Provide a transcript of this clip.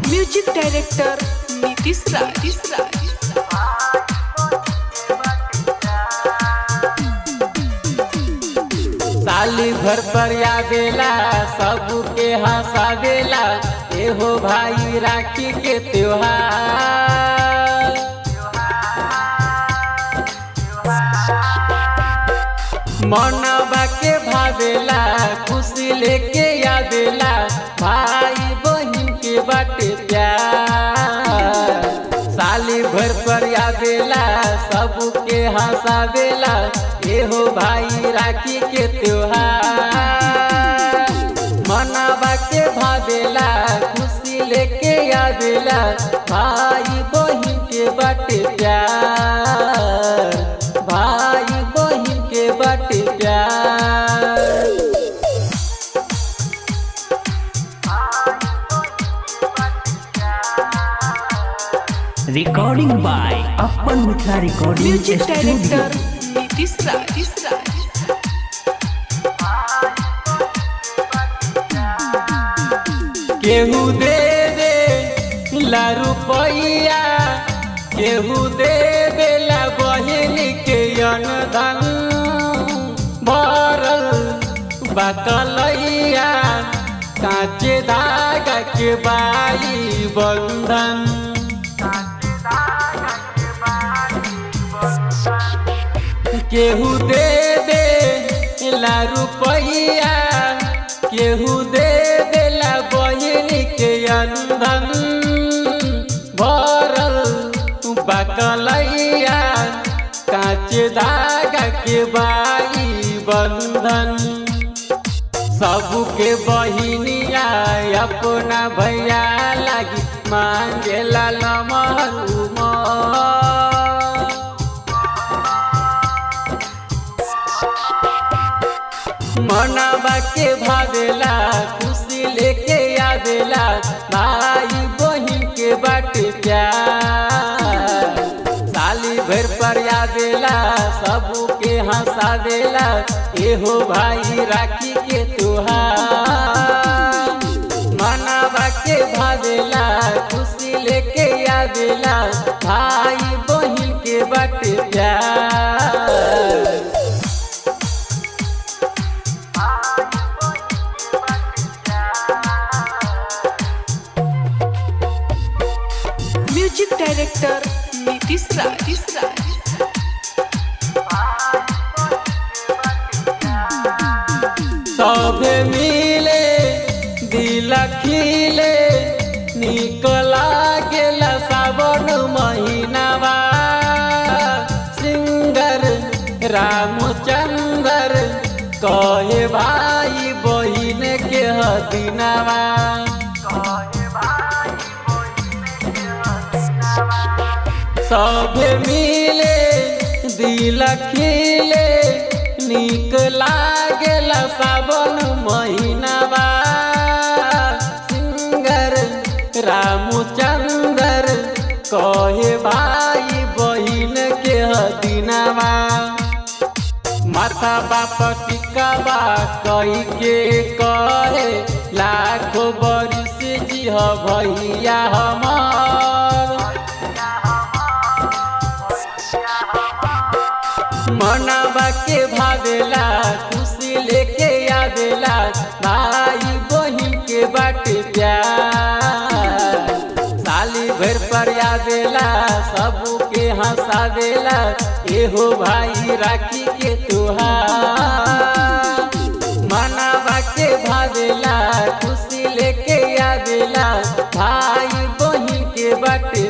Music director Nitish राज। साली भर पर आवेला सबके हंसावेला, एहो भाई राखी के त्योहार। मनवा के भावेला खुशी लेके आवेला, भाई बहन के बाटे प्यार। साली भर पर आवेला सबके हंसावेला, एहो भाई राखी के त्योहार। मनवा के भावेला खुशी लेके आवेला, भाई बहन के बाटे प्यार, भाई बहन के बाटे प्यार। रिकॉर्डिंग बाय अपन Mithila recording music studio. Director Nitish Raj. केहू दे दे ला रुपैया, केहू दे दे ला बहिन के अनधन। भरल बकलैया कांचे धागा के बाई बंधन। केहू दे दे ला रुपैया, केहू दे दे ला बहिन के अनधन। भरल बकलैया कांचे धागा के बाई बंधन। सबके बहिनिया अपना भैया लागी मांगेला लमहर उमर। मनवा के भावेला खुशी लेके आवेला, भाई बहन के बाटे प्यार। साली भर पर आवेला सबके हंसावेला, एहो भाई राखी के त्योहार। मनवा के भावेला खुशी लेके आवेला, भाई बहन के बाटे प्यार। म्यूजिक डायरेक्टर नीतीश राज। सब मिले दिल खिले, निक लागेला सावन महीनावा। सिंगर रामचंद्र कहे भाई बहिन के हदिनावा। सब मिले दिल खिले, निक लागेला सावन महीनावा। सिंगर रामचंद्र कहे भाई बहिन के हदिनावा। माथा बाप टिकावा कही के कहे, लाखों बरिस जिह भैया हमार। मनवा के भावेला खुशी लेके आवेला, भाई बहन के बाटे प्यार। साली भर पर आवेला सबके हंसावेला, एहो भाई राखी के त्योहार। मनवा के भावेला खुशी लेके आवेला, भाई बहन के बाटे